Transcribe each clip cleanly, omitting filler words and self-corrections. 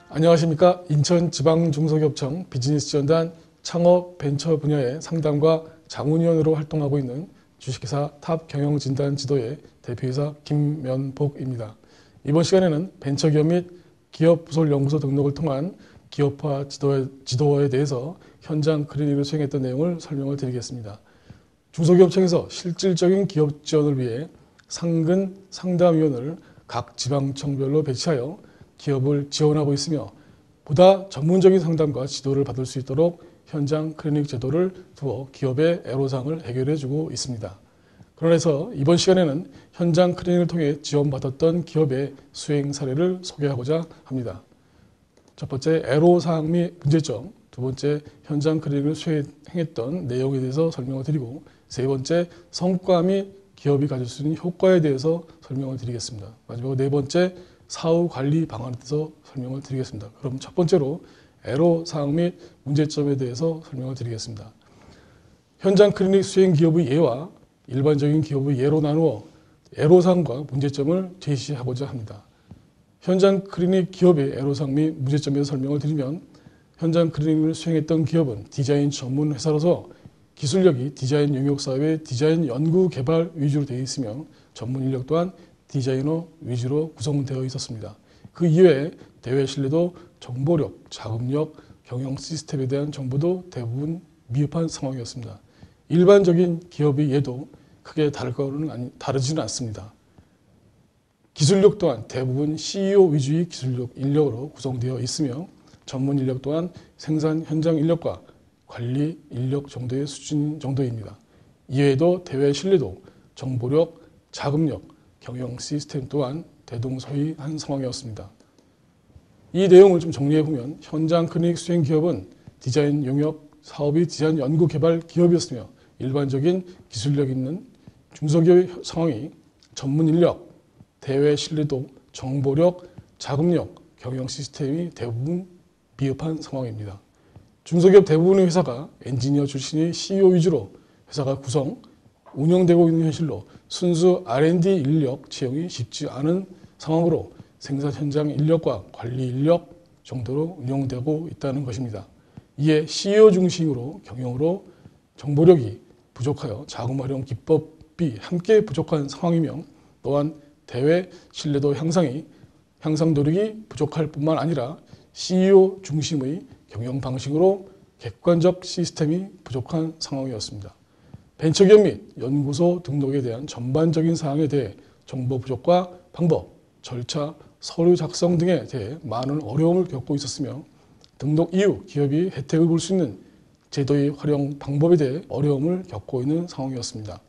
안녕하십니까. 인천지방중소기업청 비즈니스지원단 창업 벤처 분야의 상담과 자문위원으로 활동하고 있는 주식회사 탑경영진단지도의 대표이사 김면복입니다. 이번 시간에는 벤처기업 및 기업부설연구소 등록을 통한 기업화 지도에 대해서 현장 클리닉을 수행했던 내용을 설명을 드리겠습니다. 중소기업청에서 실질적인 기업 지원을 위해 상근 상담위원을 각 지방청별로 배치하여 기업을 지원하고 있으며 보다 전문적인 상담과 지도를 받을 수 있도록 현장 클리닉 제도를 두어 기업의 애로사항을 해결해주고 있습니다. 그래서 이번 시간에는 현장 클리닉을 통해 지원받았던 기업의 수행 사례를 소개하고자 합니다. 첫 번째, 애로사항 및 문제점, 두 번째, 현장 클리닉을 수행했던 내용에 대해서 설명을 드리고, 세 번째, 성과 및 기업이 가질 수 있는 효과에 대해서 설명을 드리겠습니다. 마지막으로 네 번째, 사후 관리 방안에 대해서 설명을 드리겠습니다. 그럼 첫 번째로 애로사항 및 문제점에 대해서 설명을 드리겠습니다. 현장 클리닉 수행 기업의 예와 일반적인 기업의 예로 나누어 애로사항과 문제점을 제시하고자 합니다. 현장 클리닉 기업의 애로사항 및 문제점에 대해서 설명을 드리면, 현장 클리닉을 수행했던 기업은 디자인 전문 회사로서 기술력이 디자인 영역 사업의 디자인 연구 개발 위주로 되어 있으며 전문 인력 또한 디자이너 위주로 구성되어 있었습니다. 그 이외에 대외 신뢰도, 정보력, 자금력, 경영 시스템에 대한 정보도 대부분 미흡한 상황이었습니다. 일반적인 기업의 예도 크게 다르지는 않습니다. 기술력 또한 대부분 CEO 위주의 기술력 인력으로 구성되어 있으며 전문 인력 또한 생산 현장 인력과 관리 인력 정도의 수준 정도입니다. 이외에도 대외 신뢰도, 정보력, 자금력, 경영 시스템 또한 대동소이한 상황이었습니다. 이 내용을 좀 정리해보면, 현장 클리닉 수행 기업은 디자인 용역 사업이 디자인 연구 개발 기업이었으며 일반적인 기술력 있는 중소기업의 상황이 전문 인력, 대외 신뢰도, 정보력, 자금력, 경영 시스템이 대부분 미흡한 상황입니다. 중소기업 대부분의 회사가 엔지니어 출신의 CEO 위주로 회사가 구성, 운영되고 있는 현실로 순수 R&D 인력 채용이 쉽지 않은 상황으로 생산 현장 인력과 관리 인력 정도로 운영되고 있다는 것입니다. 이에 CEO 중심으로 경영으로 정보력이 부족하여 자금 활용 기법이 함께 부족한 상황이며, 또한 대외 신뢰도 향상 노력이 부족할 뿐만 아니라 CEO 중심의 경영 방식으로 객관적 시스템이 부족한 상황이었습니다. 벤처기업 및 연구소 등록에 대한 전반적인 사항에 대해 정보 부족과 방법, 절차, 서류 작성 등에 대해 많은 어려움을 겪고 있었으며, 등록 이후 기업이 혜택을 볼 수 있는 제도의 활용 방법에 대해 어려움을 겪고 있는 상황이었습니다.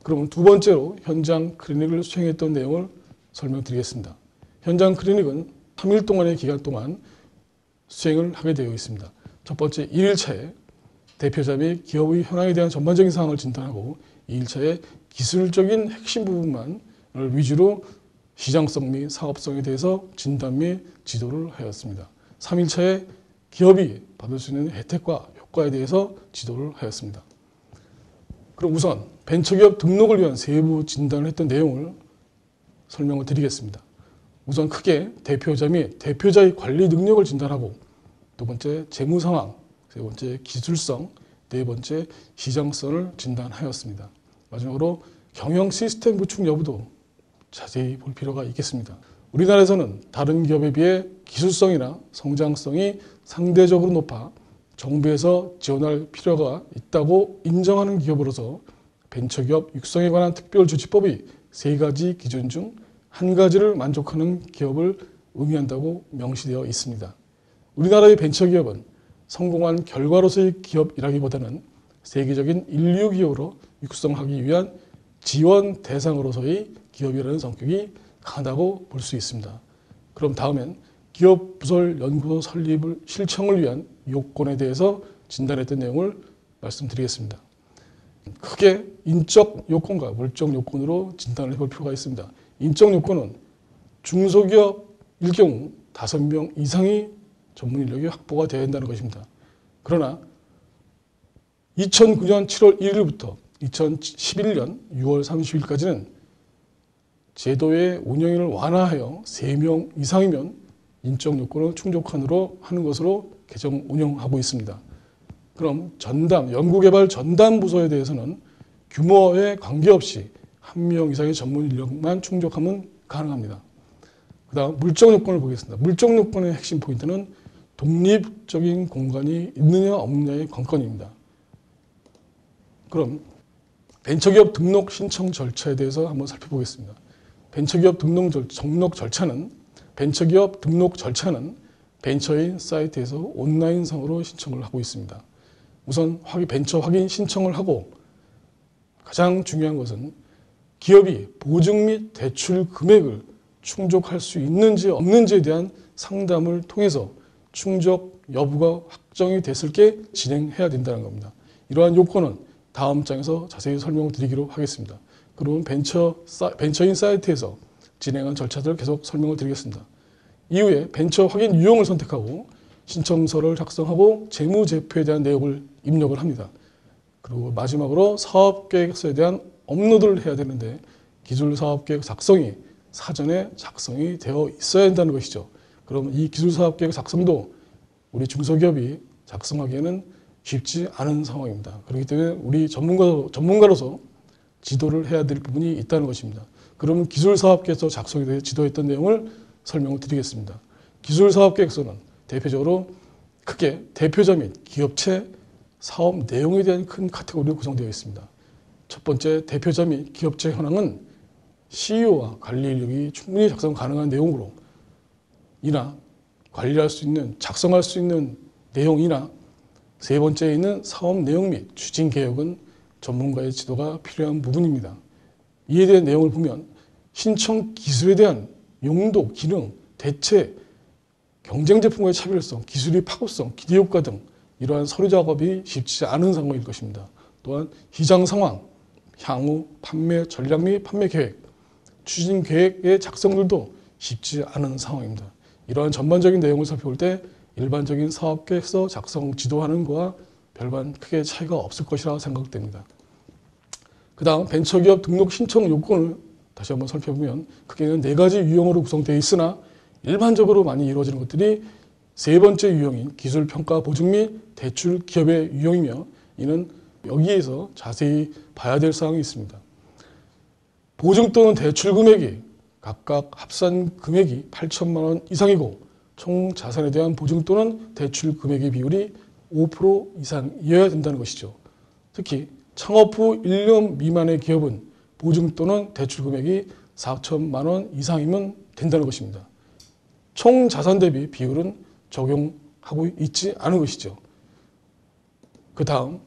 그러면 두 번째로 현장 클리닉을 수행했던 내용을 설명드리겠습니다. 현장 클리닉은 3일 동안의 기간 동안 수행을 하게 되어 있습니다. 첫 번째 1일차에 대표자 및 기업의 현황에 대한 전반적인 사항을 진단하고, 2일차에 기술적인 핵심 부분만을 위주로 시장성 및 사업성에 대해서 진단 및 지도를 하였습니다. 3일차에 기업이 받을 수 있는 혜택과 효과에 대해서 지도를 하였습니다. 그럼 우선 벤처기업 등록을 위한 세부 진단을 했던 내용을 설명을 드리겠습니다. 우선 크게 대표자 및 대표자의 관리 능력을 진단하고, 두 번째 재무 상황, 세 번째 기술성, 네 번째 시장성을 진단하였습니다. 마지막으로 경영 시스템 구축 여부도 자세히 볼 필요가 있겠습니다. 우리나라에서는 다른 기업에 비해 기술성이나 성장성이 상대적으로 높아 정부에서 지원할 필요가 있다고 인정하는 기업으로서 벤처기업 육성에 관한 특별조치법의 세 가지 기준 중 한 가지를 만족하는 기업을 의미한다고 명시되어 있습니다. 우리나라의 벤처기업은 성공한 결과로서의 기업이라기보다는 세계적인 인류 기업으로 육성하기 위한 지원 대상으로서의 기업이라는 성격이 강하다고 볼 수 있습니다. 그럼 다음엔 기업 부설 연구소 설립을 실청을 위한 요건에 대해서 진단했던 내용을 말씀드리겠습니다. 크게 인적 요건과 물적 요건으로 진단을 해볼 필요가 있습니다. 인적 요건은 중소기업일 경우 5명 이상의 전문 인력이 확보가 되어야 한다는 것입니다. 그러나 2009년 7월 1일부터 2011년 6월 30일까지는 제도의 운영을 완화하여 3명 이상이면 인적 요건을 충족한으로 하는 것으로 개정 운영하고 있습니다. 그럼 전담, 연구개발 전담 부서에 대해서는 규모에 관계없이 1명 이상의 전문 인력만 충족하면 가능합니다. 그 다음 물적 요건을 보겠습니다. 물적 요건의 핵심 포인트는 독립적인 공간이 있느냐 없느냐의 관건입니다. 그럼 벤처기업 등록 신청 절차에 대해서 한번 살펴보겠습니다. 벤처기업 등록 절차는 벤처인 사이트에서 온라인상으로 신청을 하고 있습니다. 우선 벤처 확인 신청을 하고 가장 중요한 것은 기업이 보증 및 대출 금액을 충족할 수 있는지 없는지에 대한 상담을 통해서 충족 여부가 확정이 됐을 때 진행해야 된다는 겁니다. 이러한 요건은 다음 장에서 자세히 설명드리기로 하겠습니다. 그러면 벤처인 사이트에서 진행한 절차들을 계속 설명을 드리겠습니다. 이후에 벤처 확인 유형을 선택하고 신청서를 작성하고 재무제표에 대한 내용을 입력을 합니다. 그리고 마지막으로 사업계획서에 대한 업로드를 해야 되는데 기술사업계획 작성이 사전에 작성이 되어 있어야 한다는 것이죠. 그러면 이 기술사업계획 작성도 우리 중소기업이 작성하기에는 쉽지 않은 상황입니다. 그렇기 때문에 우리 전문가로서 지도를 해야 될 부분이 있다는 것입니다. 그러면 기술사업계획서 작성에 대해 지도했던 내용을 설명을 드리겠습니다. 기술사업계획서는 대표적으로 크게 대표자 및 기업체 사업 내용에 대한 큰 카테고리로 구성되어 있습니다. 첫 번째 대표자 및 기업체 현황은 CEO와 관리 인력이 충분히 작성 가능한 내용으로 이나 관리할 수 있는 작성할 수 있는 내용이나 세 번째에 있는 사업 내용 및 추진 계획은 전문가의 지도가 필요한 부분입니다. 이에 대한 내용을 보면 신청 기술에 대한 용도, 기능, 대체, 경쟁 제품과의 차별성, 기술의 파급성, 기대 효과 등 이러한 서류 작업이 쉽지 않은 상황일 것입니다. 또한 시장 상황, 향후 판매 전략 및 판매 계획, 추진 계획의 작성들도 쉽지 않은 상황입니다. 이러한 전반적인 내용을 살펴볼 때 일반적인 사업계획서 작성 지도하는 것과 별반 크게 차이가 없을 것이라 생각됩니다. 그 다음 벤처기업 등록 신청 요건을 다시 한번 살펴보면 크게는 4가지 유형으로 구성되어 있으나 일반적으로 많이 이루어지는 것들이 세 번째 유형인 기술평가 보증 및 대출 기업의 유형이며 이는 여기에서 자세히 봐야 될 사항이 있습니다. 보증 또는 대출 금액이 각각 합산 금액이 8천만 원 이상이고 총 자산에 대한 보증 또는 대출 금액의 비율이 5% 이상이어야 된다는 것이죠. 특히 창업 후 1년 미만의 기업은 보증 또는 대출 금액이 4천만 원 이상이면 된다는 것입니다. 총 자산 대비 비율은 적용하고 있지 않은 것이죠. 그 다음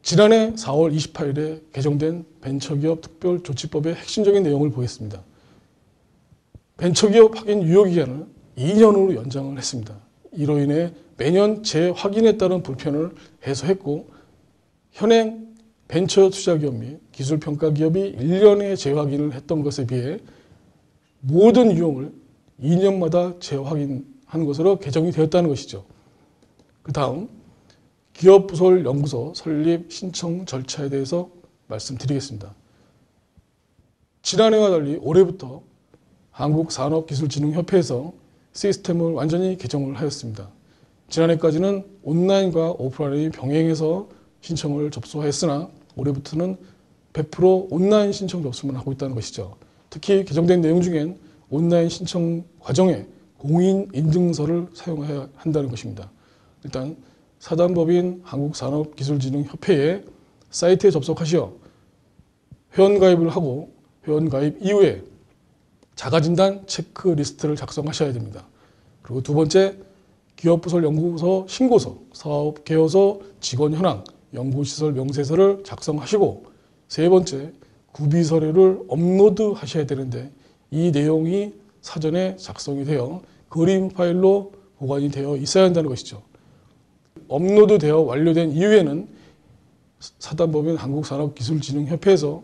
지난해 4월 28일에 개정된 벤처기업 특별조치법의 핵심적인 내용을 보겠습니다. 벤처기업 확인 유효기간을 2년으로 연장을 했습니다. 이로 인해 매년 재확인에 따른 불편을 해소했고 현행 벤처 투자기업 및 기술평가기업이 1년에 재확인을 했던 것에 비해 모든 유형을 2년마다 재확인한 것으로 개정이 되었다는 것이죠. 그 다음 기업부설 연구소 설립 신청 절차에 대해서 말씀드리겠습니다. 지난해와 달리 올해부터 한국산업기술진흥협회에서 시스템을 완전히 개정을 하였습니다. 지난해까지는 온라인과 오프라인이 병행해서 신청을 접수하였으나 올해부터는 100% 온라인 신청 접수만 하고 있다는 것이죠. 특히 개정된 내용 중엔 온라인 신청 과정에 공인인증서를 사용해야 한다는 것입니다. 일단 사단법인 한국산업기술진흥협회의 사이트에 접속하시어 회원가입을 하고 회원가입 이후에 자가진단 체크리스트를 작성하셔야 됩니다. 그리고 두 번째 기업부설연구소 신고서, 사업개요서, 직원현황, 연구시설 명세서를 작성하시고 세 번째 구비서류를 업로드하셔야 되는데 이 내용이 사전에 작성이 되어 그림 파일로 보관이 되어 있어야 한다는 것이죠. 업로드되어 완료된 이후에는 사단법인 한국산업기술진흥협회에서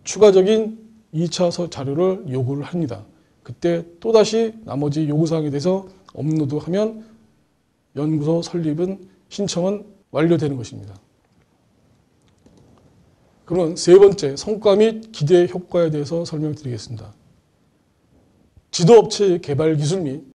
추가적인 2차 자료를 요구를 합니다. 그때 또다시 나머지 요구사항에 대해서 업로드하면 연구소 설립은 신청은 완료되는 것입니다. 그러면 세 번째 성과 및 기대 효과에 대해서 설명드리겠습니다. 지도업체 개발 기술 및